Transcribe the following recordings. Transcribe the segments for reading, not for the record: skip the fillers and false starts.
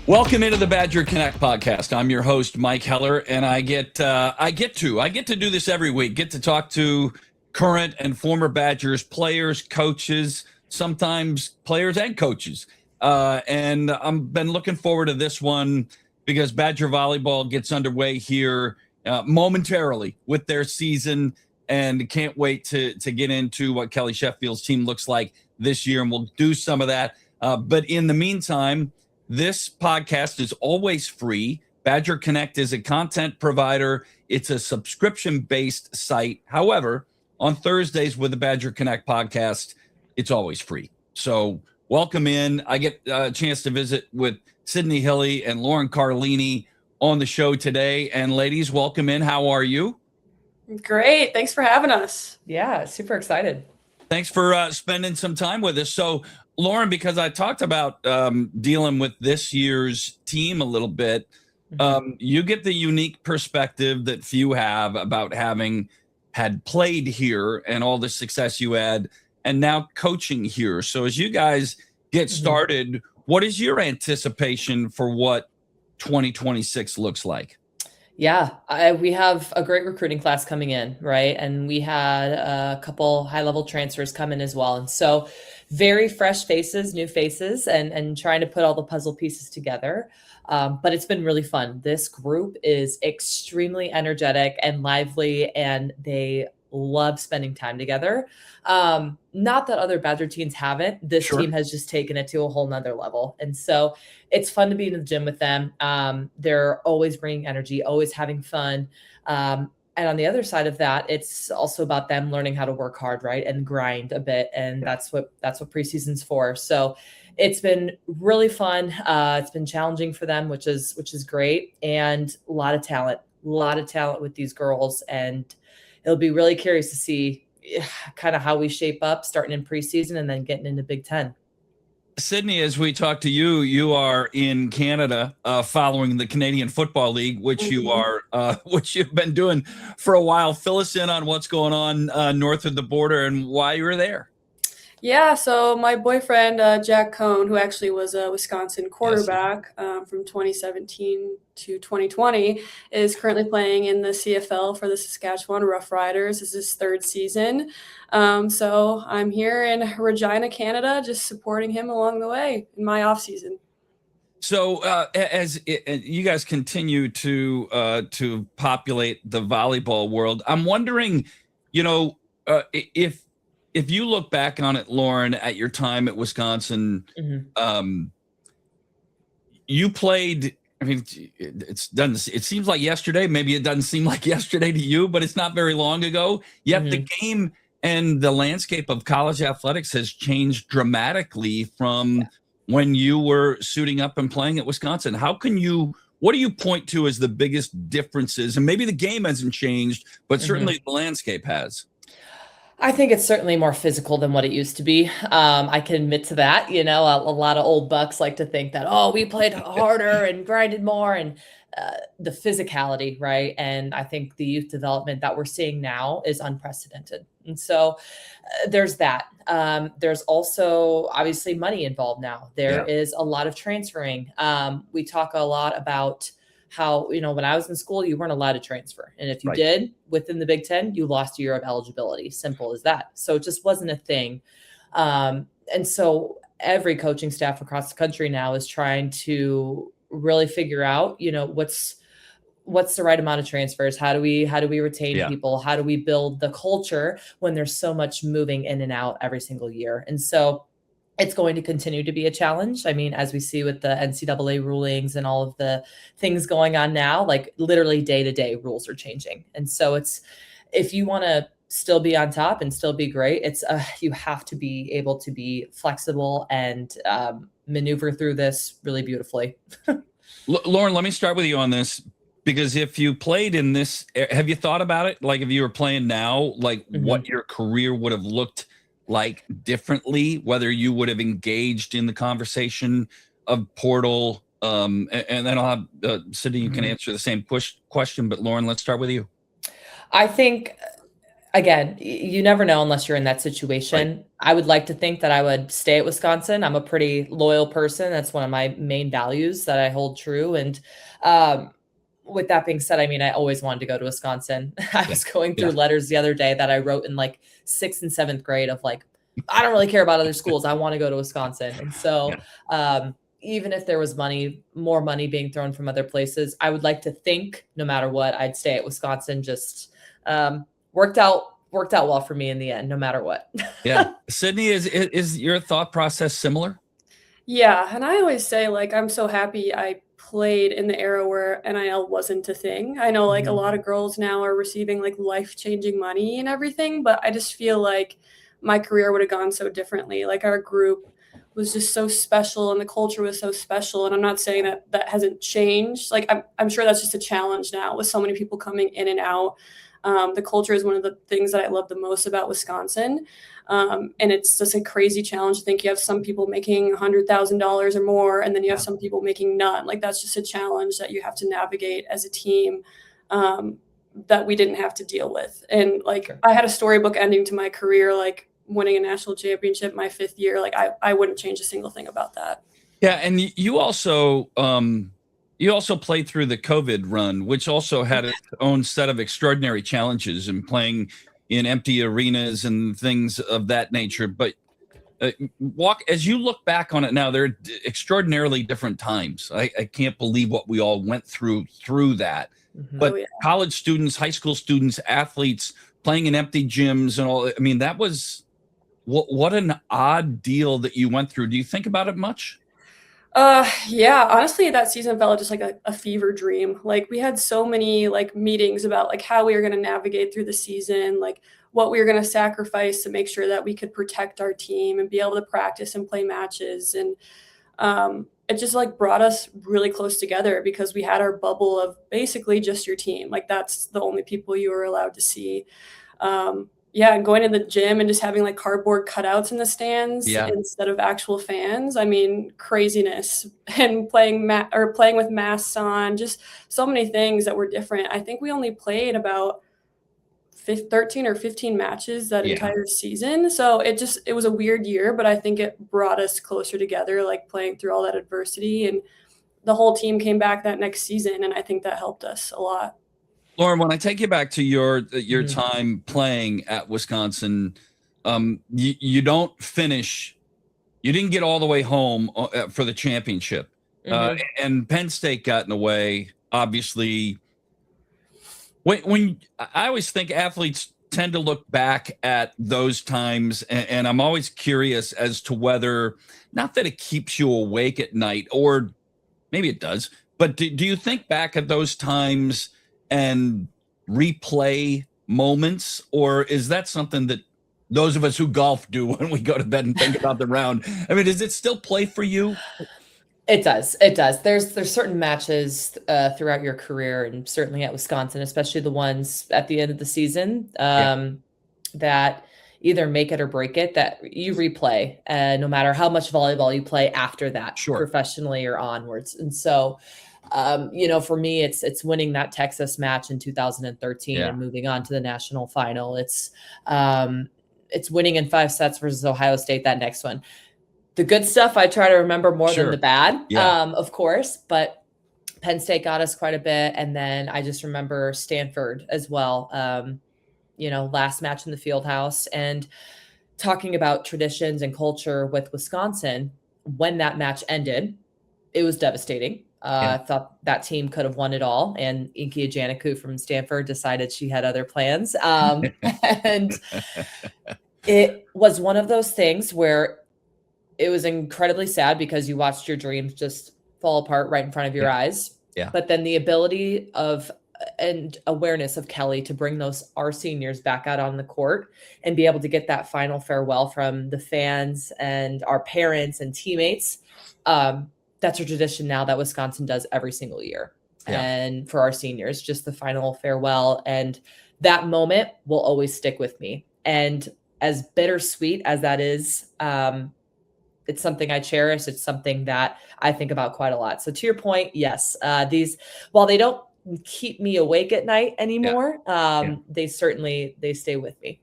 Welcome into the Badger Connect podcast. I'm your host, Mike Heller, and I get to do this every week. Get to talk to current and former Badgers players, coaches, sometimes players and coaches. And I've been looking forward to this one because Badger Volleyball gets underway here momentarily with their season, and can't wait to get into what Kelly Sheffield's team looks like this year, and we'll do some of that. But in the meantime, this podcast is always free. Badger Connect is a content provider. It's a subscription-based site. However, on Thursdays with the Badger Connect podcast, it's always free. So welcome in. I get a chance to visit with Sydney Hilley and Lauren Carlini on the show today. And ladies, welcome in. How are you? Great. Thanks for having us. Yeah, super excited. Thanks for spending some time with us. So, Lauren, because I talked about dealing with this year's team a little bit, you get the unique perspective that few have about having had played here and all the success you had, and now coaching here. So as you guys get started, what is your anticipation for what 2026 looks like? Yeah, we have a great recruiting class coming in, right? And we had a couple high-level transfers come in as well. And so very fresh faces, new faces, and trying to put all the puzzle pieces together. But it's been really fun. This group is extremely energetic and lively, and they love spending time together. Not that other Badger teams haven't. This team has just taken it to a whole nother level. And so it's fun to be in the gym with them. They're always bringing energy, always having fun. And on the other side of that, it's also about them learning how to work hard, right? And grind a bit. And that's what preseason's for. So it's been really fun. It's been challenging for them, which is great. And a lot of talent with these girls. And it'll be really curious to see kind of how we shape up starting in preseason and then getting into Big Ten. Sydney, as we talk to you, you are in Canada following the Canadian Football League, which which you've been doing for a while. Fill us in on what's going on north of the border and why you're there. Yeah, so my boyfriend, Jack Cohn, who actually was a Wisconsin quarterback from 2017 to 2020, is currently playing in the CFL for the Saskatchewan Roughriders. This is his third season. So I'm here in Regina, Canada, just supporting him along the way in my off season. So as you guys continue to populate the volleyball world, I'm wondering, if you look back on it, Lauren, at your time at Wisconsin, you played. I mean, it seems like yesterday. Maybe it doesn't seem like yesterday to you, but it's not very long ago. Yet the game and the landscape of college athletics has changed dramatically from when you were suiting up and playing at Wisconsin. What do you point to as the biggest differences? And maybe the game hasn't changed, but certainly the landscape has. I think it's certainly more physical than what it used to be. I can admit to that. A lot of old bucks like to think that, we played harder and grinded more, and the physicality, right? And I think the youth development that we're seeing now is unprecedented. And so there's that. There's also obviously money involved now. There is a lot of transferring. We talk a lot about how, when I was in school, you weren't allowed to transfer. And if you did within the Big Ten, you lost a year of eligibility. Simple as that. So it just wasn't a thing. And so every coaching staff across the country now is trying to really figure out, what's the right amount of transfers? How do we retain people? How do we build the culture when there's so much moving in and out every single year? And so it's going to continue to be a challenge. I mean, as we see with the NCAA rulings and all of the things going on now, like literally day to day rules are changing. And so if you want to still be on top and still be great, you have to be able to be flexible and maneuver through this really beautifully. Lauren, let me start with you on this, because if you played in this, have you thought about it? Like if you were playing now, like what your career would have looked like differently, whether you would have engaged in the conversation of portal, and then I'll have Sydney, you can answer the same question, but Lauren, let's start with you. I think Again, you never know unless you're in that situation. Right. I would like to think that I would stay at Wisconsin. I'm a pretty loyal person. That's one of my main values that I hold true. And with that being said, I mean, I always wanted to go to Wisconsin. I was going through letters the other day that I wrote in like 6th and 7th grade of like, I don't really care about other schools. I want to go to Wisconsin. And so even if there was more money being thrown from other places, I would like to think no matter what, I'd stay at Wisconsin. Just worked out well for me in the end, no matter what. Yeah. Sydney, is your thought process similar? Yeah. And I always say, like, I'm so happy I played in the era where NIL wasn't a thing. I know, like, a lot of girls now are receiving like life-changing money and everything, but I just feel like my career would have gone so differently. Like, our group was just so special and the culture was so special. And I'm not saying that that hasn't changed. Like, I'm sure that's just a challenge now with so many people coming in and out. The culture is one of the things that I love the most about Wisconsin. And it's just a crazy challenge. I think you have some people making $100,000 or more, and then you have some people making none. Like, that's just a challenge that you have to navigate as a team that we didn't have to deal with. And like, I had a storybook ending to my career, like winning a national championship my 5th year. Like, I wouldn't change a single thing about that. Yeah. And you also played through the COVID run, which also had its own set of extraordinary challenges in playing in empty arenas and things of that nature. But as you look back on it now, they're extraordinarily different times. I can't believe what we all went through that. But college students, high school students, athletes playing in empty gyms and all. I mean, that was what an odd deal that you went through. Do you think about it much? Yeah, honestly, that season felt just like a fever dream. Like, we had so many like meetings about like how we were going to navigate through the season, like what we were going to sacrifice to make sure that we could protect our team and be able to practice and play matches. And it just like brought us really close together because we had our bubble of basically just your team. Like, that's the only people you were allowed to see. Yeah, and going to the gym and just having like cardboard cutouts in the stands instead of actual fans. I mean, craziness. And playing with masks on, just so many things that were different. I think we only played about 13 or 15 matches that entire season. So it was a weird year, but I think it brought us closer together, like playing through all that adversity, and the whole team came back that next season, and I think that helped us a lot. Lauren, when I take you back to your time playing at Wisconsin, you don't finish. You didn't get all the way home for the championship, and Penn State got in the way. Obviously, when I always think athletes tend to look back at those times, and I'm always curious as to whether, not that it keeps you awake at night, or maybe it does, but do you think back at those times and replay moments, or is that something that those of us who golf do when we go to bed and think about the round? I mean, does it still play for you? It does. There's certain matches throughout your career, and certainly at Wisconsin, especially the ones at the end of the season, that either make it or break it, that you replay, no matter how much volleyball you play after that, professionally or onwards. And so for me, it's winning that Texas match in 2013 and moving on to the national final. It's winning in 5 sets versus Ohio State, that next one. The good stuff I try to remember more than the bad, of course, but Penn State got us quite a bit. And then I just remember Stanford as well, last match in the field house, and talking about traditions and culture with Wisconsin. When that match ended, it was devastating. I thought that team could have won it all. And Inky Ajanaku from Stanford decided she had other plans. And it was one of those things where it was incredibly sad because you watched your dreams just fall apart right in front of your eyes. Yeah. But then the ability and awareness of Kelly to bring our seniors back out on the court and be able to get that final farewell from the fans and our parents and teammates. That's a tradition now that Wisconsin does every single year. Yeah. And for our seniors, just the final farewell. And that moment will always stick with me. And as bittersweet as that is, it's something I cherish. It's something that I think about quite a lot. So to your point, yes, while they don't keep me awake at night anymore. They stay with me.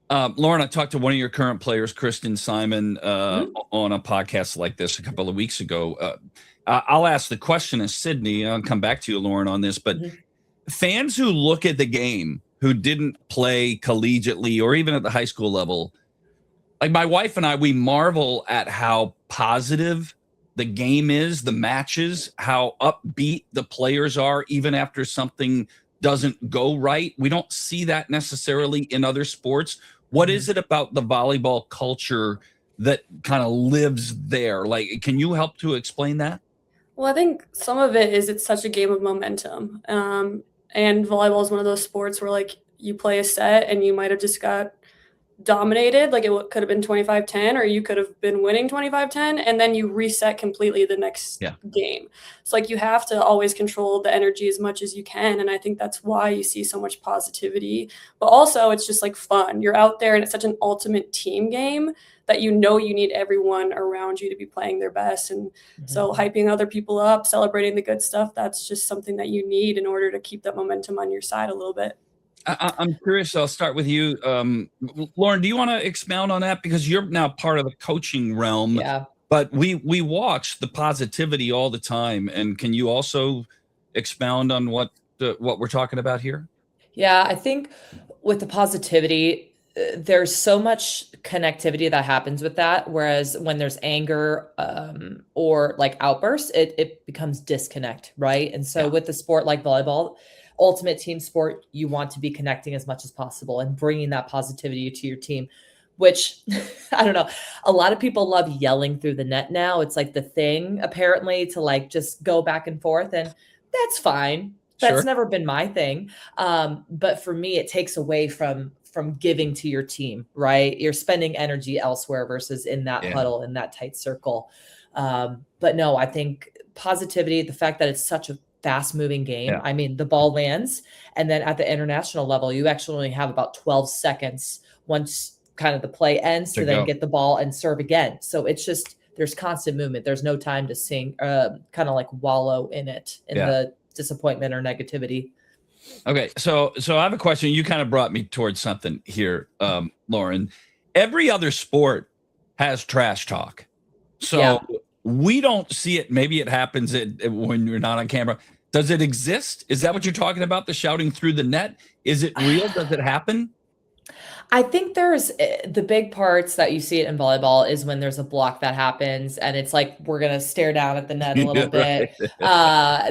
Lauren, I talked to one of your current players, Kristen Simon, on a podcast like this a couple of weeks ago. I'll ask the question of Sydney. I'll come back to you, Lauren, on this. But fans who look at the game who didn't play collegiately or even at the high school level, like my wife and I, we marvel at how positive the game is, the matches, how upbeat the players are, even after something doesn't go right. We don't see that necessarily in other sports. What is it about the volleyball culture that kind of lives there? Like, can you help to explain that? Well, I think some of it is it's such a game of momentum. And volleyball is one of those sports where, like, you play a set and you might have just got dominated, like it could have been 25-10, or you could have been winning 25-10, and then you reset completely the next game. So, like, you have to always control the energy as much as you can, and I think that's why you see so much positivity. But also, it's just like fun. You're out there, and it's such an ultimate team game that you need everyone around you to be playing their best. And so hyping other people up, celebrating the good stuff, that's just something that you need in order to keep that momentum on your side a little bit. I'm curious. I'll start with you. Lauren, do you want to expound on that? Because you're now part of the coaching realm. Yeah. But we watch the positivity all the time. And can you also expound on what we're talking about here? Yeah, I think with the positivity, there's so much connectivity that happens with that. Whereas when there's anger or like outbursts, it becomes disconnect, right? And so with the sport like volleyball, ultimate team sport, you want to be connecting as much as possible and bringing that positivity to your team, which I don't know. A lot of people love yelling through the net now. It's like the thing apparently to like just go back and forth, and that's fine. That's never been my thing. But for me, it takes away from giving to your team, right? You're spending energy elsewhere versus in that huddle, in that tight circle. But no, I think positivity, the fact that it's such a fast moving game. I mean, the ball lands, and then at the international level, you actually only have about 12 seconds once kind of the play ends to then get the ball and serve again. So it's just, there's constant movement. There's no time to kind of like wallow in it, in the disappointment or negativity. Okay. So I have a question. You kind of brought me towards something here, Lauren. Every other sport has trash talk. So we don't see it. Maybe it happens when you're not on camera. Does it exist? Is that what you're talking about? The shouting through the net? Is it real? Does it happen? I think there's the big parts that you see it in volleyball is when there's a block that happens and it's like, we're going to stare down at the net a little bit,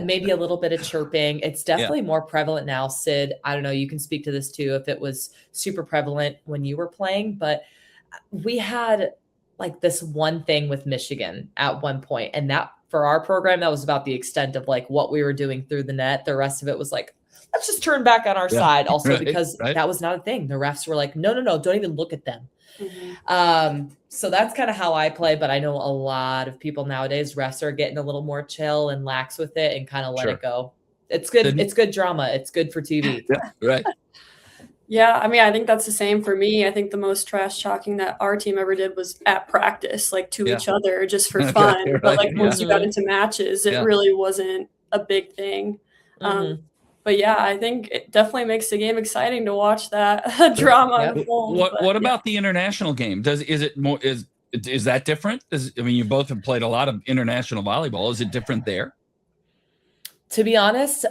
maybe a little bit of chirping. It's definitely more prevalent now. Sid, I don't know, you can speak to this too, if it was super prevalent when you were playing, but we had like this one thing with Michigan at one point, and that for our program, that was about the extent of like what we were doing through the net. The rest of it was like, let's just turn back on our side. Also, because that was not a thing. The refs were like, no, don't even look at them. So that's kind of how I play. But I know a lot of people nowadays, refs are getting a little more chill and lax with it and kind of let it go. It's good. It's good drama. It's good for TV. Yeah, I mean, I think that's the same for me. I think the most trash talking that our team ever did was at practice, like to each other, just for fun. But like once you got into matches, it really wasn't a big thing. But yeah, I think it definitely makes the game exciting to watch that drama unfold. What about the international game? Is that different? I mean, you both have played a lot of international volleyball. Is it different there? To be honest,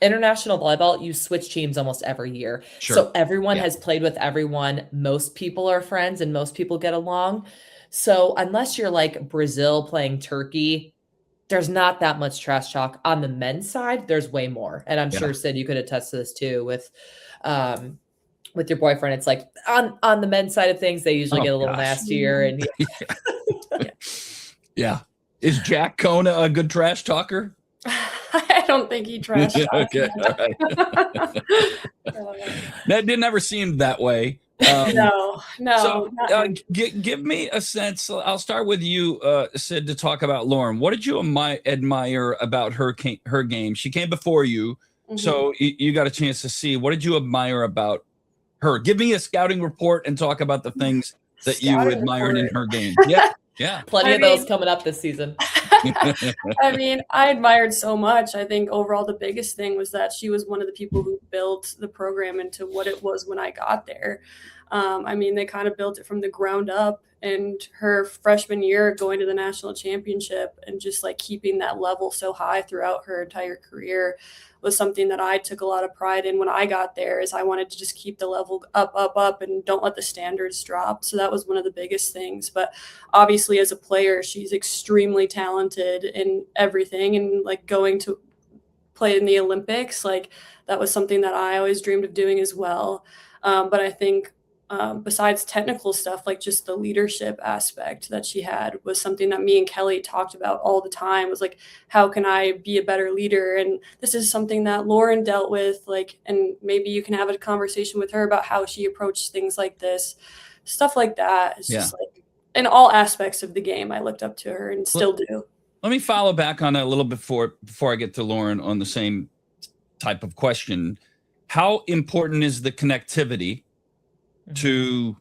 international volleyball, you switch teams almost every year. So everyone has played with everyone. Most people are friends and most people get along. So unless you're like Brazil playing Turkey, there's not that much trash talk. On the men's side, there's way more. And I'm sure, Sid, you could attest to this too with your boyfriend. It's like on the men's side of things, they usually get a little nastier. And Is Jack Cohn a good trash talker? I don't think he trash talks. Okay, all right. That didn't ever seem that way. No. So give me a sense. I'll start with you, Sid, to talk about Lauren. What did you admire about her game? She came before you, so you got a chance to see. What did you admire about her? Give me a scouting report and talk about the things that you admired in her game. Yeah. Plenty of those coming up this season. I mean, I admired so much. I think overall the biggest thing was that she was one of the people who built the program into what it was when I got there. I mean, they kind of built it from the ground up, and her freshman year going to the national championship and just like keeping that level so high throughout her entire career was something that I took a lot of pride in when I got there. Is I wanted to just keep the level up and don't let the standards drop. So that was one of the biggest things. But obviously as a player, she's extremely talented in everything, and like going to play in the Olympics, like that was something that I always dreamed of doing as well. But I think besides technical stuff, like just the leadership aspect that she had was something that me and Kelly talked about all the time, was like, how can I be a better leader? And this is something that Lauren dealt with, like, and maybe you can have a conversation with her about how she approached things like this, stuff like that. It's just like in all aspects of the game, I looked up to her and still do. Let me follow back on that a little bit before I get to Lauren on the same type of question. How important is the connectivity to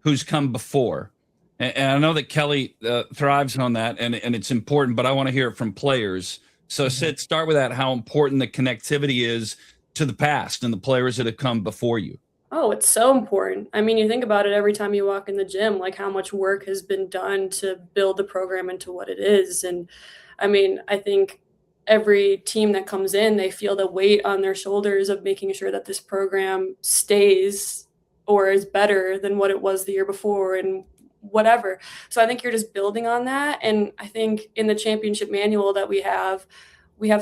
who's come before? And I know that Kelly thrives on that, and it's important, but I want to hear it from players. So Sid, start with that, how important the connectivity is to the past and the players that have come before you. Oh, it's so important. I mean, you think about it every time you walk in the gym, like how much work has been done to build the program into what it is. And I mean, I think every team that comes in, they feel the weight on their shoulders of making sure that this program stays or is better than what it was the year before and whatever. So I think you're just building on that. And I think in the championship manual that we have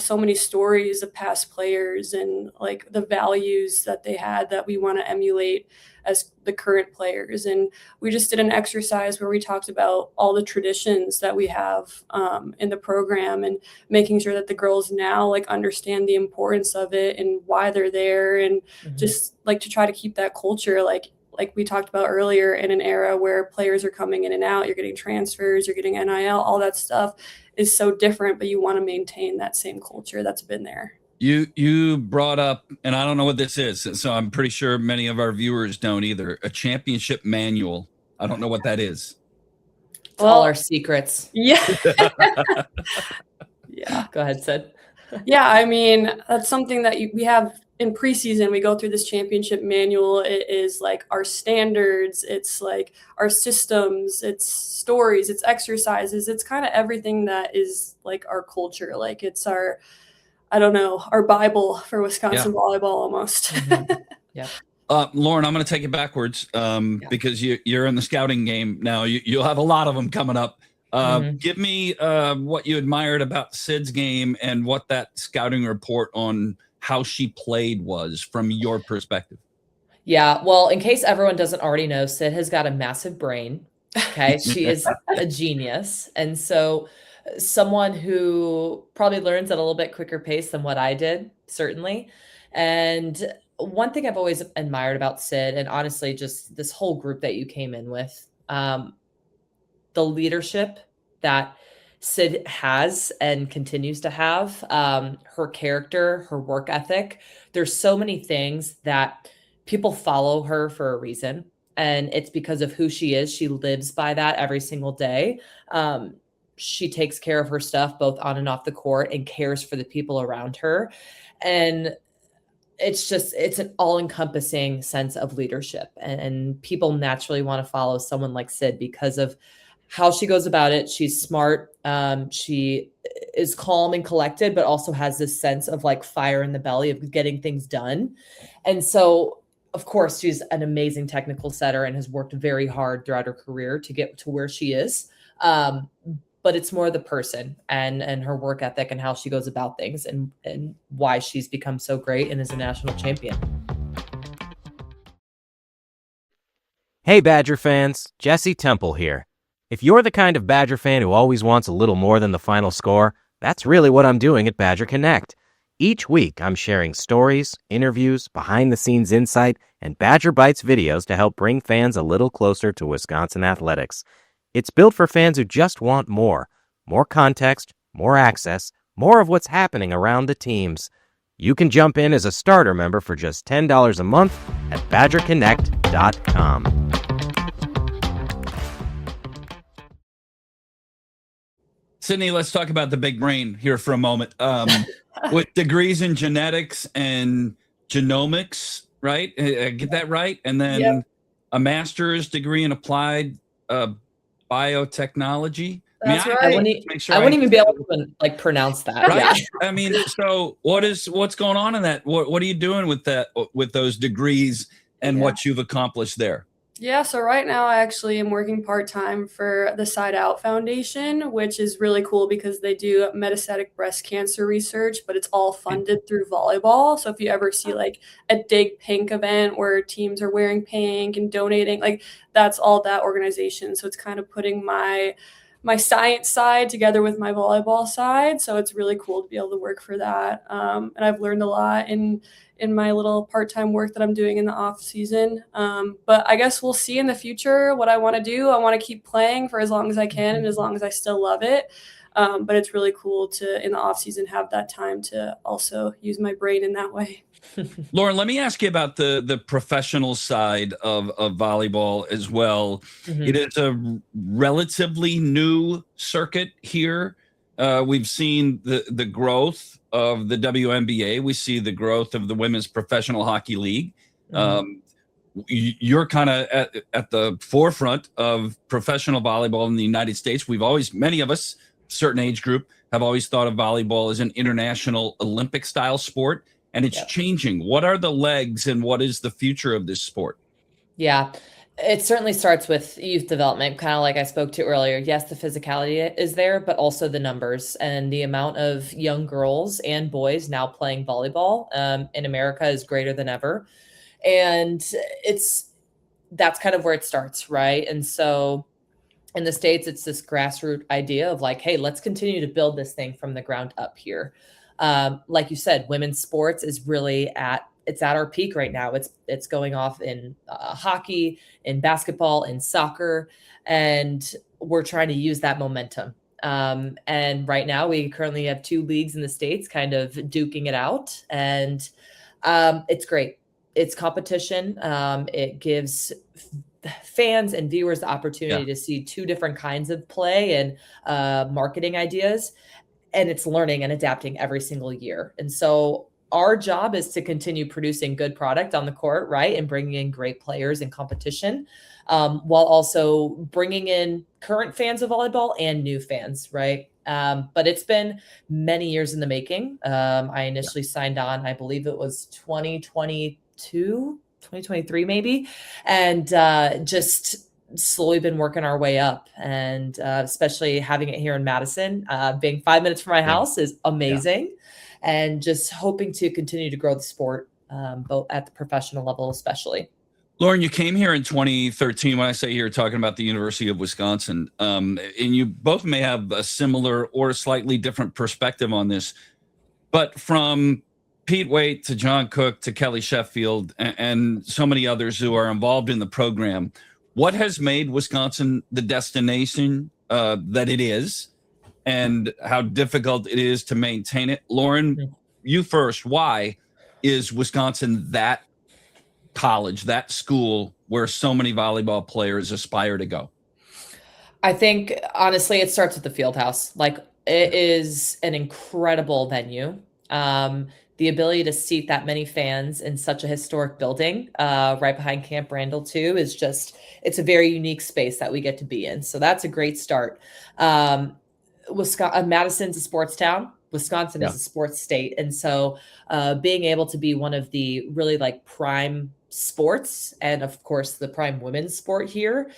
so many stories of past players and like the values that they had that we want to emulate as the current players. And we just did an exercise where we talked about all the traditions that we have in the program, and making sure that the girls now like understand the importance of it and why they're there, and just like to try to keep that culture like we talked about earlier, in an era where players are coming in and out, you're getting transfers, you're getting NIL, all that stuff is so different, but you want to maintain that same culture that's been there. You brought up, and I don't know what this is, so I'm pretty sure many of our viewers don't either, a championship manual. I don't know what that is. Well, all our secrets. Yeah. Yeah. Go ahead, Sid. Yeah, I mean, that's something that we have in preseason. We go through this championship manual. It is like our standards, it's like our systems, it's stories, it's exercises, it's kind of everything that is like our culture. Like it's our, I don't know, our Bible for Wisconsin volleyball almost. Yeah. Lauren, I'm going to take it backwards because you're in the scouting game now. You'll have a lot of them coming up. Give me what you admired about Sid's game and what that scouting report on how she played was from your perspective. Yeah, well, in case everyone doesn't already know, Sid has got a massive brain. Okay, she is a genius. And so someone who probably learns at a little bit quicker pace than what I did, certainly. And one thing I've always admired about Sid, and honestly, just this whole group that you came in with, the leadership that Sid has and continues to have, her character, her work ethic. There's so many things that people follow her for a reason. And it's because of who she is. She lives by that every single day. She takes care of her stuff both on and off the court and cares for the people around her. And it's an all-encompassing sense of leadership. And people naturally want to follow someone like Sid because of how she goes about it. She's smart. She is calm and collected, but also has this sense of like fire in the belly of getting things done. And so, of course, she's an amazing technical setter and has worked very hard throughout her career to get to where she is. But it's more the person and her work ethic and how she goes about things and why she's become so great and is a national champion. Hey, Badger fans, Jesse Temple here. If you're the kind of Badger fan who always wants a little more than the final score, that's really what I'm doing at Badger Connect. Each week, I'm sharing stories, interviews, behind-the-scenes insight, and Badger Bites videos to help bring fans a little closer to Wisconsin athletics. It's built for fans who just want more context, more access, more of what's happening around the teams. You can jump in as a starter member for just $10 a month at badgerconnect.com. Sydney, let's talk about the big brain here for a moment. With degrees in genetics and genomics, right? Get that right? And then Yep. a master's degree in applied biotechnology. That's I I right. wouldn't, make sure I I wouldn't even be able to like pronounce that. right. Yeah. I mean, so what's going on in that? What are you doing with that, with those degrees and Yeah. what you've accomplished there? Yeah, so right now I actually am working part-time for the Side Out Foundation, which is really cool because they do metastatic breast cancer research, but it's all funded through volleyball. So if you ever see like a Dig Pink event where teams are wearing pink and donating, like that's all that organization. So it's kind of putting my science side together with my volleyball side. So it's really cool to be able to work for that. And I've learned a lot in my little part-time work that I'm doing in the off season. But I guess we'll see in the future what I want to do. I want to keep playing for as long as I can and as long as I still love it. But it's really cool to, in the off season, have that time to also use my brain in that way. Lauren, let me ask you about the professional side of volleyball as well. Mhm. It is a relatively new circuit here. We've seen the growth of the WNBA. We see the growth of the Women's Professional Hockey League. Mhm. You're kind of at the forefront of professional volleyball in the United States. Many of us, certain age group, have always thought of volleyball as an international Olympic style sport. And it's Yep. changing. What are the legs and what is the future of this sport? Yeah, it certainly starts with youth development, kind of like I spoke to earlier. Yes, the physicality is there, but also the numbers and the amount of young girls and boys now playing volleyball in America is greater than ever. And that's kind of where it starts, right? And so in the States, it's this grassroots idea of like, hey, let's continue to build this thing from the ground up here. Like you said, women's sports is really at our peak right now. It's going off in hockey, in basketball, in soccer, and we're trying to use that momentum. And right now, we currently have 2 leagues in the States, kind of duking it out, and it's great. It's competition. It gives fans and viewers the opportunity to see 2 different kinds of play and marketing ideas. And it's learning and adapting every single year. And so our job is to continue producing good product on the court, right? And bringing in great players in competition, while also bringing in current fans of volleyball and new fans, right? But it's been many years in the making. I initially signed on, I believe it was 2023 maybe. And just slowly been working our way up, and especially having it here in Madison, being 5 minutes from my house is amazing, and just hoping to continue to grow the sport, both at the professional level, especially. Lauren, you came here in 2013. When I say here, talking about the University of Wisconsin, and you both may have a similar or slightly different perspective on this, but from Pete Waite to John Cook to Kelly Sheffield and so many others who are involved in the program, what has made Wisconsin the destination that it is, and how difficult it is to maintain it? Lauren, you first. Why is Wisconsin that college, that school where so many volleyball players aspire to go? I think, honestly, it starts with the field house. Like, it is an incredible venue. The ability to seat that many fans in such a historic building, right behind Camp Randall too, is just, it's a very unique space that we get to be in. So that's a great start. Madison's a sports town. Wisconsin is a sports state. And so being able to be one of the really like prime sports, and of course the prime women's sport here,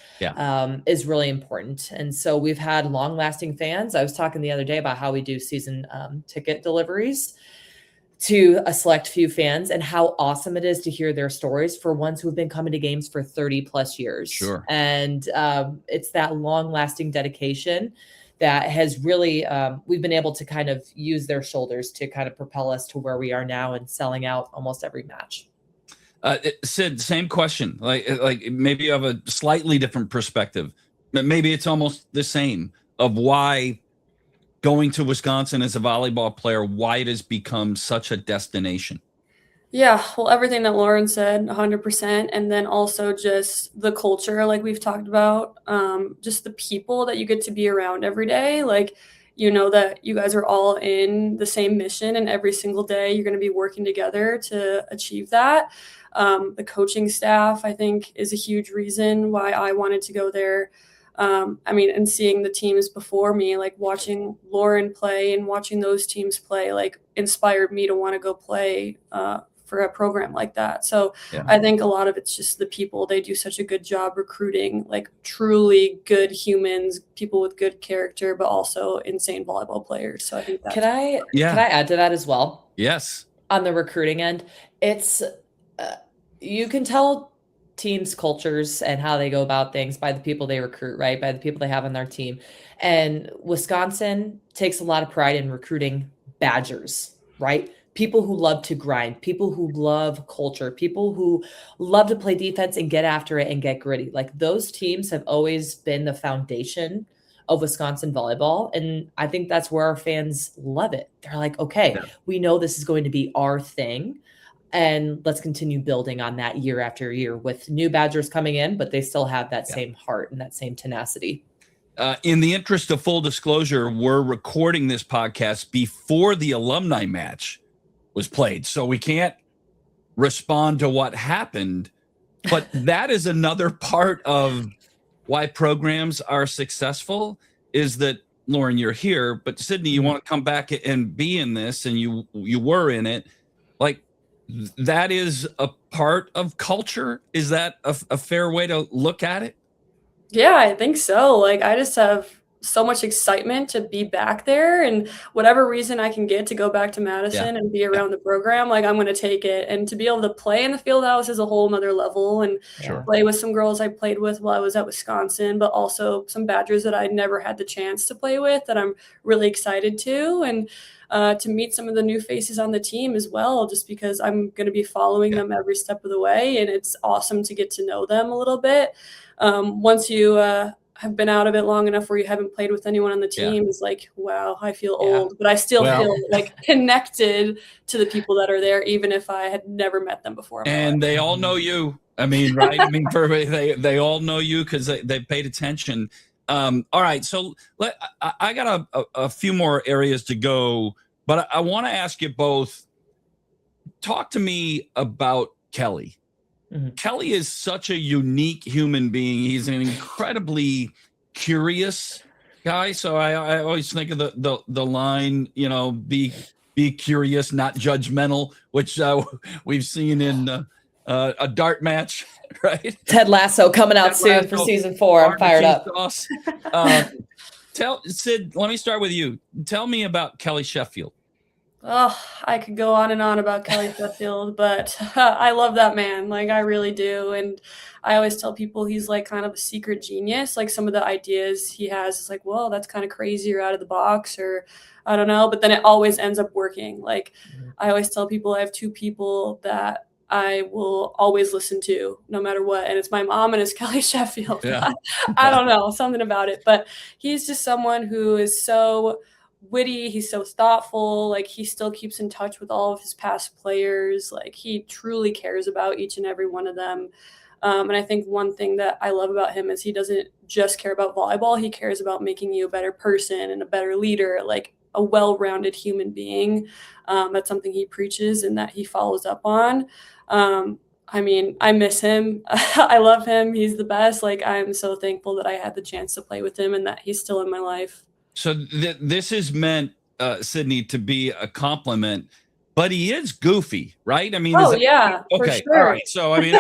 is really important. And so we've had long lasting fans. I was talking the other day about how we do season ticket deliveries to a select few fans, and how awesome it is to hear their stories for ones who have been coming to games for 30 plus years. Sure. And it's that long lasting dedication that has really, we've been able to kind of use their shoulders to kind of propel us to where we are now and selling out almost every match. Sid, same question. Like maybe you have a slightly different perspective, but maybe it's almost the same, of why going to Wisconsin as a volleyball player, why it has become such a destination. Yeah, well, everything that Lauren said, 100%. And then also just the culture, like we've talked about, just the people that you get to be around every day. Like, you know that you guys are all in the same mission, and every single day you're going to be working together to achieve that. The coaching staff, I think, is a huge reason why I wanted to go there. And seeing the teams before me, like watching Lauren play and watching those teams play, like inspired me to want to go play for a program like that. So Yeah. I think a lot of it's just the people. They do such a good job recruiting like truly good humans, people with good character, but also insane volleyball players. So I think that's Can I add to that as well? Yes. On the recruiting end, it's you can tell teams' cultures and how they go about things by the people they recruit, right? By the people they have on their team. And Wisconsin takes a lot of pride in recruiting Badgers, right? People who love to grind, people who love culture, people who love to play defense and get after it and get gritty. Like those teams have always been the foundation of Wisconsin volleyball. And I think that's where our fans love it. They're like, okay, we know this is going to be our thing. And let's continue building on that year after year with new Badgers coming in, but they still have that same heart and that same tenacity. In the interest of full disclosure, we're recording this podcast before the alumni match was played, so we can't respond to what happened. But that is another part of why programs are successful, is that, Lauren, you're here, but Sydney, you want to come back and be in this, and you were in it. Like, that is a part of culture. Is that a fair way to look at it? Yeah, I think so. Like, I just have so much excitement to be back there, and whatever reason I can get to go back to Madison and be around the program, like I'm going to take it. And to be able to play in the field house is a whole nother level, and play with some girls I played with while I was at Wisconsin, but also some Badgers that I never had the chance to play with that I'm really excited to. And to meet some of the new faces on the team as well, just because I'm going to be following them every step of the way. And it's awesome to get to know them a little bit. Once you have been out of it long enough where you haven't played with anyone on the team, is like, wow, I feel old, but I still feel like connected to the people that are there, even if I had never met them before. And they all know you. I mean, right? I mean, they all know you because they paid attention. All right, so I got a few more areas to go, but I want to ask you both, talk to me about Kelly. Mm-hmm. Kelly is such a unique human being. He's an incredibly curious guy. So I always think of the line, you know, be curious, not judgmental, which we've seen in a dart match, right? Ted Lasso coming out soon for season 4. I'm fired up. Sid, let me start with you. Tell me about Kelly Sheffield. Oh, I could go on and on about Kelly Sheffield, but I love that man. Like, I really do. And I always tell people he's like kind of a secret genius. Like, some of the ideas he has is like, well, that's kind of crazy or out of the box, or I don't know. But then it always ends up working. Like, I always tell people I have 2 people that I will always listen to no matter what. And it's my mom and it's Kelly Sheffield. Yeah. I don't know, something about it. But he's just someone who is so witty, he's so thoughtful, like he still keeps in touch with all of his past players, like he truly cares about each and every one of them. And I think one thing that I love about him is he doesn't just care about volleyball, he cares about making you a better person and a better leader, like a well-rounded human being. That's something he preaches and that he follows up on. I mean, I miss him. I love him. He's the best. Like, I'm so thankful that I had the chance to play with him and that he's still in my life. So this is meant, Sydney, to be a compliment, but he is goofy, right? I mean, yeah, okay, for sure. All right. So I mean,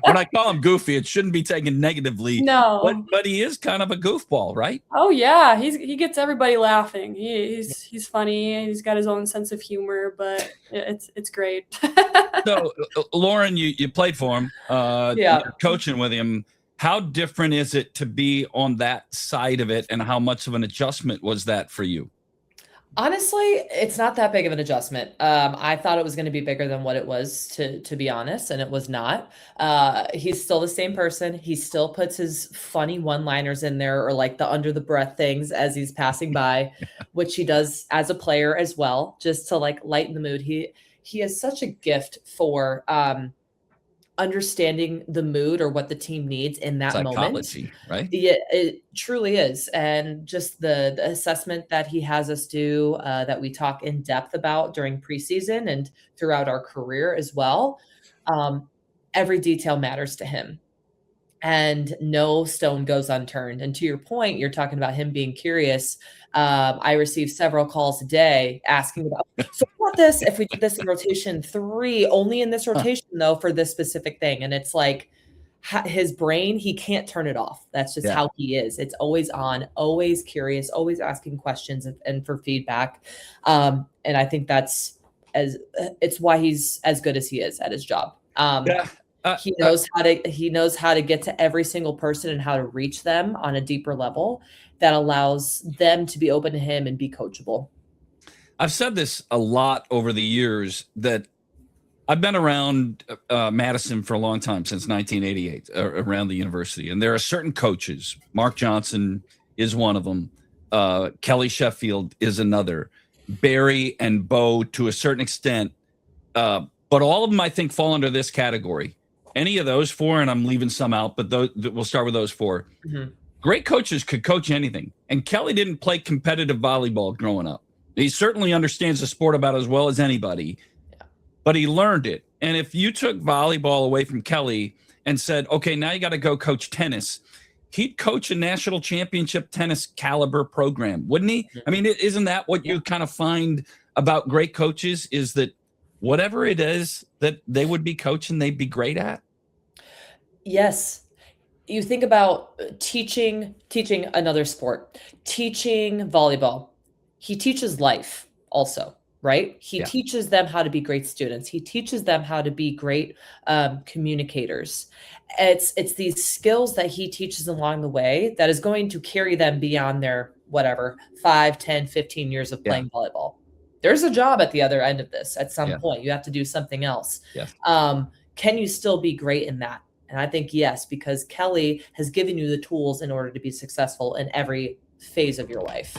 when I call him goofy, it shouldn't be taken negatively. No, but he is kind of a goofball, right? Oh yeah, he gets everybody laughing. He's funny. He's got his own sense of humor, but it's great. So Lauren, you played for him, you're coaching with him. How different is it to be on that side of it, and how much of an adjustment was that for you? Honestly, it's not that big of an adjustment. I thought it was going to be bigger than what it was, to be honest, and it was not. He's still the same person. He still puts his funny one-liners in there, or like the under the breath things as he's passing by, which he does as a player as well, just to like lighten the mood. He has such a gift for understanding the mood or what the team needs in that moment. Psychology, right? Yeah, it truly is. And just the assessment that he has us do, that we talk in depth about during preseason and throughout our career as well. Every detail matters to him, and no stone goes unturned. And to your point, you're talking about him being curious. I receive several calls a day asking about, so what this, if we did this in rotation 3, only in this rotation though, for this specific thing. And it's like his brain, he can't turn it off. That's just how he is. It's always on, always curious, always asking questions and for feedback. And I think it's why he's as good as he is at his job. He knows how to get to every single person and how to reach them on a deeper level that allows them to be open to him and be coachable. I've said this a lot over the years that I've been around Madison for a long time, since 1988, around the university. And there are certain coaches. Mark Johnson is one of them. Kelly Sheffield is another. Barry and Bo to a certain extent. But all of them, I think, fall under this category. Any of those 4, and I'm leaving some out, but we'll start with those 4. Mm-hmm. Great coaches could coach anything. And Kelly didn't play competitive volleyball growing up. He certainly understands the sport about as well as anybody, but he learned it. And if you took volleyball away from Kelly and said, okay, now you got to go coach tennis, he'd coach a national championship tennis caliber program, wouldn't he? I mean, isn't that what you kind of find about great coaches, is that whatever it is that they would be coaching, they'd be great at? Yes. You think about teaching another sport, teaching volleyball. He teaches life also, right? He teaches them how to be great students. He teaches them how to be great communicators. It's these skills that he teaches along the way that is going to carry them beyond their, 5, 10, 15 years of playing volleyball. There's a job at the other end of this at some point. You have to do something else. Can you still be great in that? And I think yes, because Kelly has given you the tools in order to be successful in every phase of your life.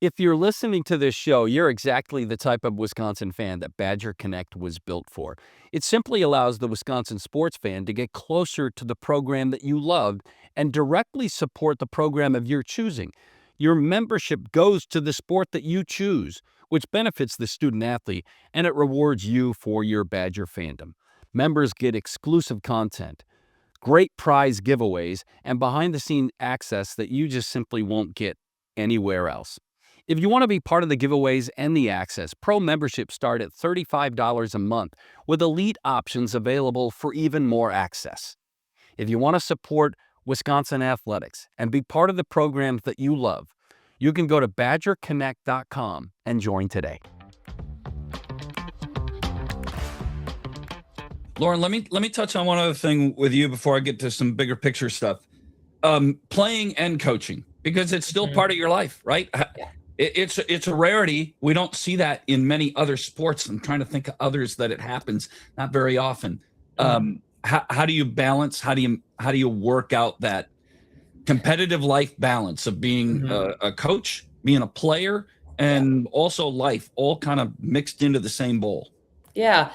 If you're listening to this show, you're exactly the type of Wisconsin fan that Badger Connect was built for. It simply allows the Wisconsin sports fan to get closer to the program that you love and directly support the program of your choosing. Your membership goes to the sport that you choose, which benefits the student athlete, and it rewards you for your Badger fandom. Members get exclusive content, great prize giveaways, and behind-the-scenes access that you just simply won't get anywhere else. If you want to be part of the giveaways and the access, pro memberships start at $35 a month, with elite options available for even more access. If you want to support Wisconsin athletics and be part of the programs that you love, you can go to badgerconnect.com and join today. Lauren, let me touch on one other thing with you before I get to some bigger picture stuff. Playing and coaching, because it's still part of your life, right? It's a rarity. We don't see that in many other sports. I'm trying to think of others that it happens, not very often. How do you balance? How do you work out that competitive life balance of being a coach, being a player, and also life, all kind of mixed into the same bowl? Yeah,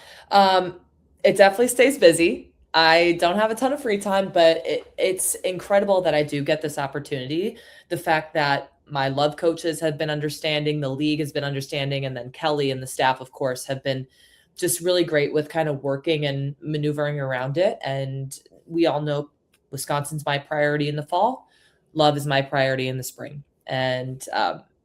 it definitely stays busy. I don't have a ton of free time, but it's incredible that I do get this opportunity. The fact that my love coaches have been understanding, the league has been understanding, and then Kelly and the staff, of course, have been just really great with kind of working and maneuvering around it. And we all know Wisconsin's my priority in the fall. Love is my priority in the spring. And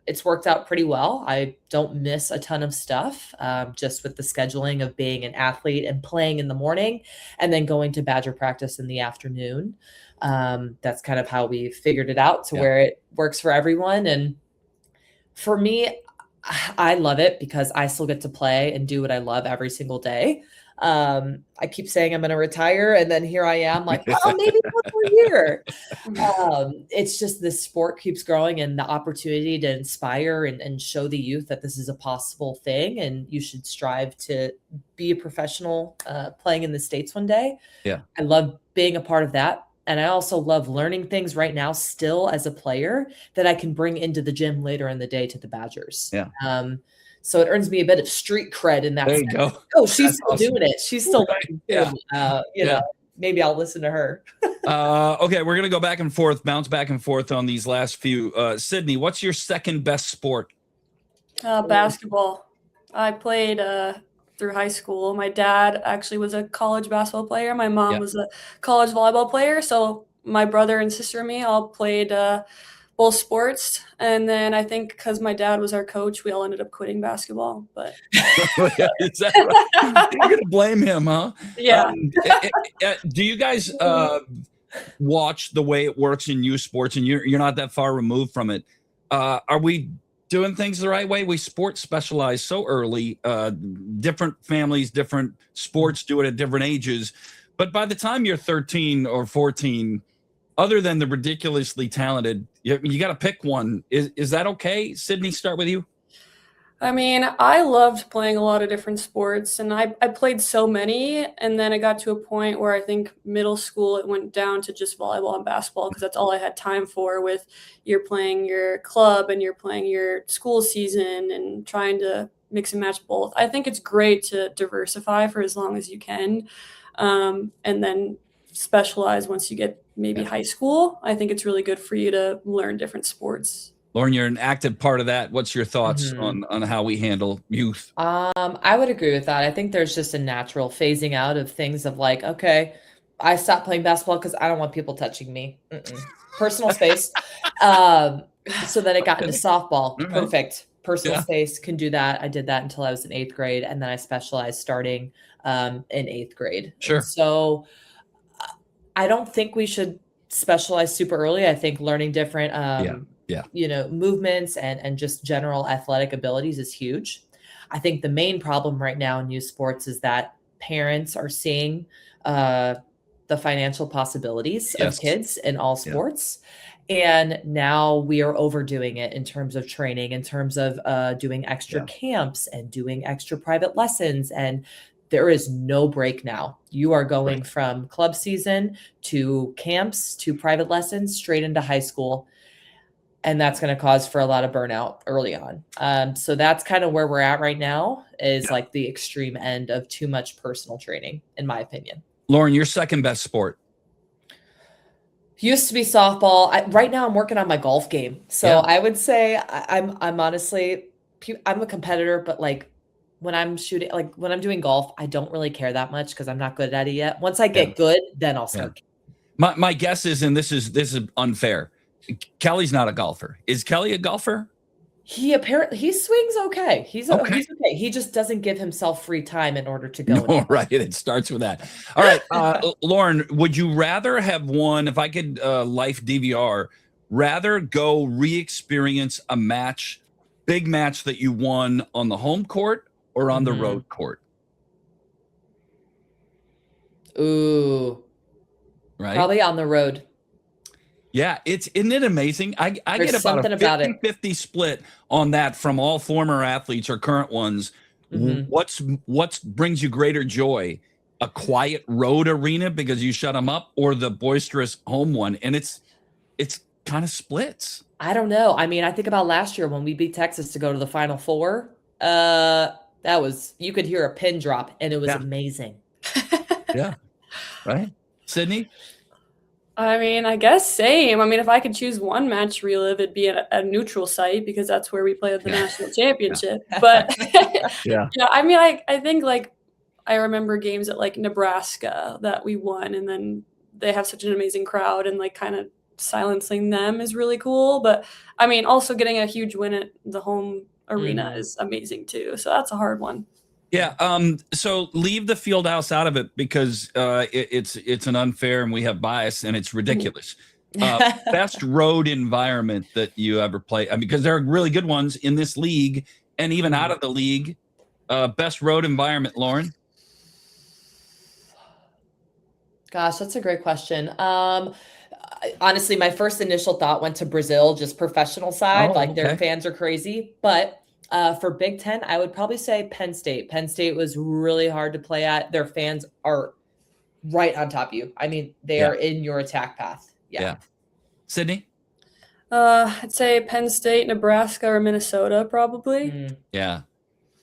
it's worked out pretty well. I don't miss a ton of stuff, just with the scheduling of being an athlete and playing in the morning and then going to Badger practice in the afternoon. That's kind of how we figured it out to where it works for everyone. And for me, I love it because I still get to play and do what I love every single day. I keep saying I'm going to retire, and then here I am like, oh, maybe one more year. It's just this sport keeps growing, and the opportunity to inspire and show the youth that this is a possible thing, and you should strive to be a professional playing in the States one day. Yeah, I love being a part of that. And I also love learning things right now still as a player that I can bring into the gym later in the day to the Badgers. Yeah. So it earns me a bit of street cred in that There sense. you go. Oh, she's That's still awesome. doing it. She's still Right. learning Yeah. too. You know, maybe I'll listen to her. Okay, we're gonna go back and forth, bounce back and forth on these last few. Sydney, what's your second best sport? Basketball. I played through high school. My dad actually was a college basketball player. My mom Yeah. was a college volleyball player. So my brother and sister and me all played both sports. And then I think because my dad was our coach, we all ended up quitting basketball. But Is that right? You're gonna blame him, huh? yeah. Do you guys watch the way it works in youth sports, and you're not that far removed from it? Are we doing things the right way? We sports specialize so early. Different families, different sports do it at different ages. But by the time you're 13 or 14, other than the ridiculously talented, you got to pick one. Is that okay? Sydney, start with you. I mean, I loved playing a lot of different sports, and I played so many, and then it got to a point where I think middle school it went down to just volleyball and basketball because that's all I had time for. With you're playing your club and you're playing your school season and trying to mix and match both. I think it's great to diversify for as long as you can, and then specialize once you get maybe high school. I think it's really good for you to learn different sports. Lauren, you're an active part of that. What's your thoughts on how we handle youth? I would agree with that. I think there's just a natural phasing out of things of like, okay, I stopped playing basketball because I don't want people touching me. Personal space. So then it got into softball. Mm-hmm. Perfect. Personal space, can do that. I did that until I was in 8th grade. And then I specialized starting in 8th grade. Sure. So I don't think we should specialize super early. I think learning different movements and just general athletic abilities is huge. I think the main problem right now in youth sports is that parents are seeing the financial possibilities of kids in all sports. And now we are overdoing it in terms of training, in terms of doing extra camps and doing extra private lessons. And there is no break now. You are going from club season to camps to private lessons straight into high school. And that's going to cause for a lot of burnout early on. So that's kind of where we're at right now is like the extreme end of too much personal training, in my opinion. Lauren, your second best sport? Used to be softball. Right now I'm working on my golf game. So I would say I'm honestly, I'm a competitor, but like when I'm shooting, like when I'm doing golf, I don't really care that much because I'm not good at it yet. Once I get good, then I'll start. My guess is, and this is unfair, Kelly's not a golfer. Is Kelly a golfer? He swings okay. He's okay. He just doesn't give himself free time in order to go. No, right. It starts with that. All right. Lauren, would you rather have won, if I could life DVR, rather go re-experience a match, big match that you won on the home court or on the road court? Ooh. Right. Probably on the road. Yeah, isn't it amazing? I get about a 50-50 split on that from all former athletes or current ones. What's brings you greater joy? A quiet road arena because you shut them up, or the boisterous home one? And it's kind of splits. I don't know. I mean, I think about last year when we beat Texas to go to the Final Four. That was, you could hear a pin drop and it was amazing. Right. Sydney? I mean, I guess same. I mean, if I could choose one match to relive, it'd be a neutral site because that's where we play at the national championship. But I mean, I think like I remember games at like Nebraska that we won, and then they have such an amazing crowd, and like kind of silencing them is really cool. But I mean, also getting a huge win at the home arena is amazing too. So that's a hard one. Yeah. So leave the field house out of it because it's an unfair and we have bias and it's ridiculous. Best road environment that you ever play. I mean, because there are really good ones in this league and even out of the league. Best road environment, Lauren? Gosh, that's a great question. Honestly, my first initial thought went to Brazil, just professional side. Their fans are crazy. But for Big Ten, I would probably say Penn State. Penn State was really hard to play at. Their fans are right on top of you. I mean, they are in your attack path. Yeah. Sydney? I'd say Penn State, Nebraska, or Minnesota, probably. Yeah.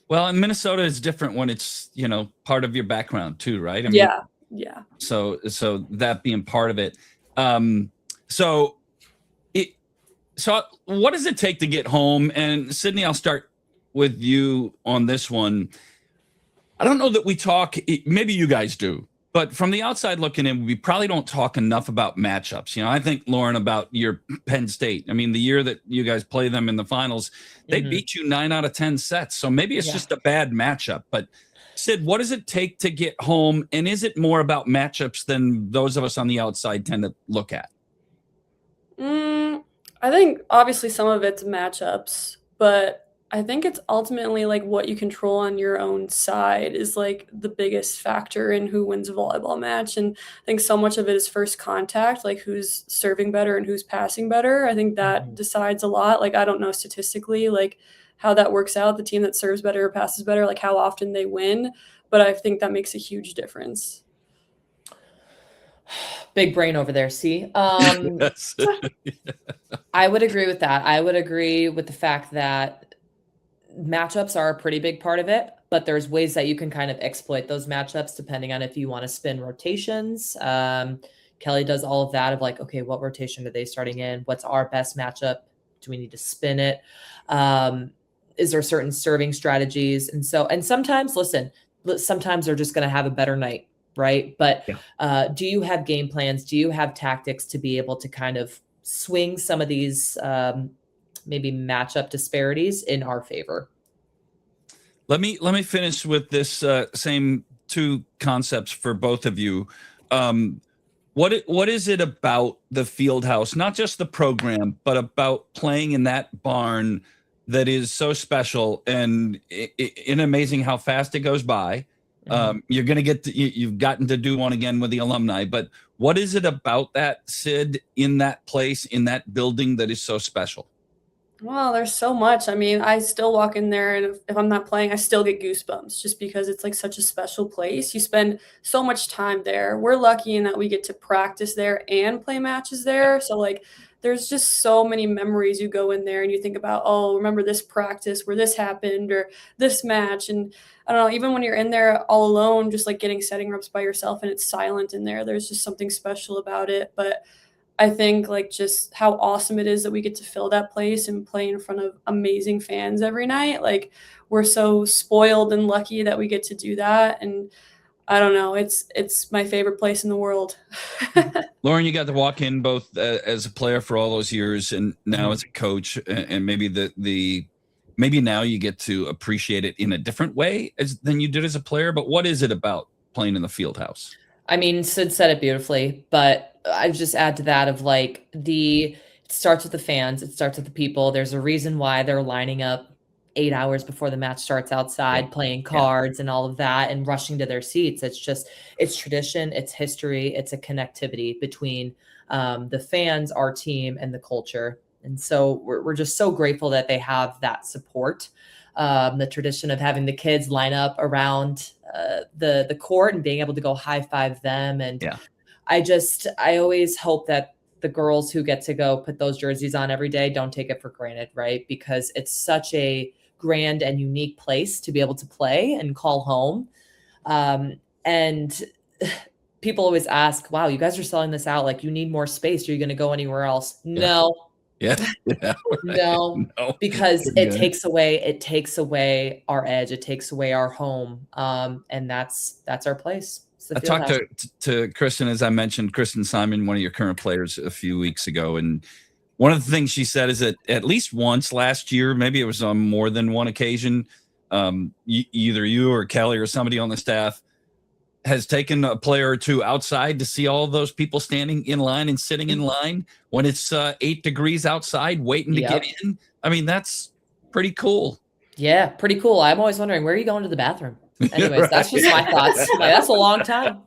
Well, in Minnesota is different when it's, part of your background too, right? I mean, Yeah. Yeah. so that being part of it. Um, so it, so what does it take to get home? And Sydney, I'll start with you on this one. I don't know that we talk, maybe you guys do, but from the outside looking in, we probably don't talk enough about matchups. I think, Lauren, about your Penn State. I mean, the year that you guys play them in the finals, they beat you 9 out of 10 sets. So maybe it's just a bad matchup. But Sid, what does it take to get home? And is it more about matchups than those of us on the outside tend to look at? I think obviously some of it's matchups, but I think it's ultimately like what you control on your own side is like the biggest factor in who wins a volleyball match. And I think so much of it is first contact, like who's serving better and who's passing better. I think that decides a lot. Like, I don't know statistically, like how that works out, the team that serves better or passes better, like how often they win. But I think that makes a huge difference. Big brain over there. See, Yes. I would agree with that. I would agree with the fact that matchups are a pretty big part of it, but there's ways that you can kind of exploit those matchups depending on if you want to spin rotations. Kelly does all of that of like, okay, what rotation are they starting in? What's our best matchup? Do we need to spin it? Is there certain serving strategies? And sometimes, sometimes they're just going to have a better night, right? But do you have game plans? Do you have tactics to be able to kind of swing some of these maybe matchup disparities in our favor? Let me finish with this same two concepts for both of you. What is it about the field house, not just the program, but about playing in that barn that is so special and amazing how fast it goes by? You're going to you've gotten to do one again with the alumni, but what is it about that, Sid, in that place, in that building that is so special? Well, there's so much. I mean, I still walk in there and if I'm not playing, I still get goosebumps just because it's like such a special place. You spend so much time there. We're lucky in that we get to practice there and play matches there. So like there's just so many memories. You go in there and you think about, oh, remember this practice where this happened or this match. And I don't know, even when you're in there all alone, just like getting setting reps by yourself and it's silent in there, there's just something special about it. But I think like just how awesome it is that we get to fill that place and play in front of amazing fans every night. Like we're so spoiled and lucky that we get to do that. And I don't know, it's my favorite place in the world. Lauren, you got to walk in both as a player for all those years and now as a coach, and maybe maybe now you get to appreciate it in a different way than you did as a player. But what is it about playing in the field house? I mean, Sid said it beautifully, but I just add to that of like it starts with the fans. It starts with the people. There's a reason why they're lining up 8 hours before the match starts outside, playing cards and all of that and rushing to their seats. It's tradition, it's history, it's a connectivity between the fans, our team, and the culture. And so we're just so grateful that they have that support. The tradition of having the kids line up around the court and being able to go high five them. And I always hope that the girls who get to go put those jerseys on every day don't take it for granted, right? Because it's such a grand and unique place to be able to play and call home. And people always ask, wow, you guys are selling this out. Like you need more space. Are you going to go anywhere else? No. No, because it takes away our edge. It takes away our home. And that's our place. I talked to Kristen, as I mentioned, Kristen Simon, one of your current players, a few weeks ago. And one of the things she said is that at least once last year, maybe it was on more than one occasion, either you or Kelly or somebody on the staff has taken a player or two outside to see all those people standing in line and sitting in line when it's 8 degrees outside waiting to get in. I mean, that's pretty cool. Yeah, pretty cool. I'm always wondering, where are you going to the bathroom? Anyways, that's just my thoughts. Like, that's a long time.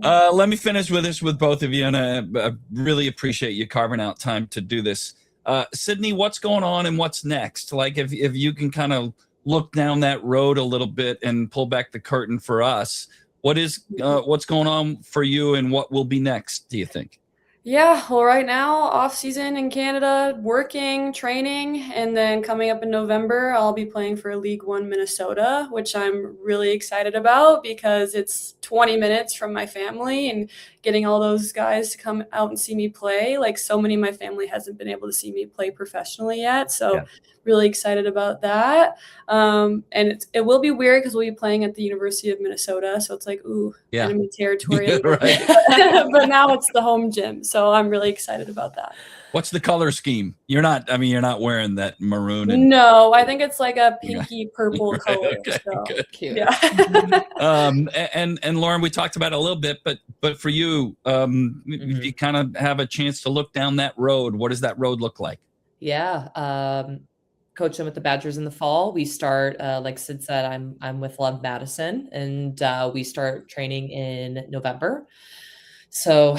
Let me finish with this with both of you, and I really appreciate you carving out time to do this. Sydney, what's going on and what's next? Like if you can kind of look down that road a little bit and pull back the curtain for us, what's going on for you and what will be next, do you think? Yeah, well, right now, off season in Canada, working, training, and then coming up in November, I'll be playing for League One Minnesota, which I'm really excited about because it's 20 minutes from my family and getting all those guys to come out and see me play. Like, so many of my family hasn't been able to see me play professionally yet, so Yeah. really excited about that. And it will be weird because we'll be playing at the University of Minnesota, so it's like, ooh, Yeah. enemy territory. Yeah, right. But now it's the home gym, so I'm really excited about that. What's the color scheme? You're not wearing that maroon and No, I think it's like a pinky purple color. Okay, So good. Cute. yeah. And Lauren, we talked about it a little bit, but for you, if you kind of have a chance to look down that road, what does that road look like? Yeah. Coaching with the Badgers in the fall. We start, like Sid said, I'm with Love Madison, and we start training in November. So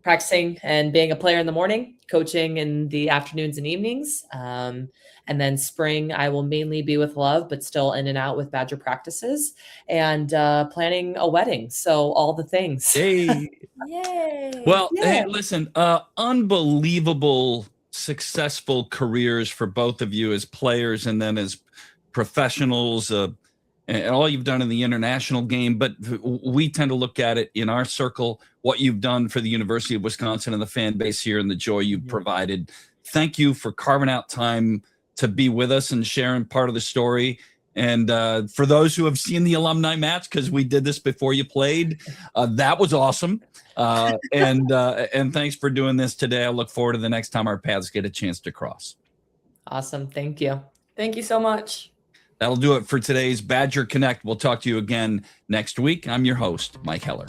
practicing and being a player in the morning, coaching in the afternoons and evenings. And then spring, I will mainly be with Love, but still in and out with Badger practices, and planning a wedding. So all the things. Hey, Yay. well, Yeah. hey, listen, unbelievable, successful careers for both of you as players and then as professionals, and all you've done in the international game. But we tend to look at it in our circle, what you've done for the University of Wisconsin and the fan base here and the joy you've provided. Thank you for carving out time to be with us and sharing part of the story. And for those who have seen the alumni match, because we did this before you played, that was awesome. And thanks for doing this today. I look forward to the next time our paths get a chance to cross. Awesome. Thank you. Thank you so much. That'll do it for today's Badger Connect. We'll talk to you again next week. I'm your host, Mike Heller.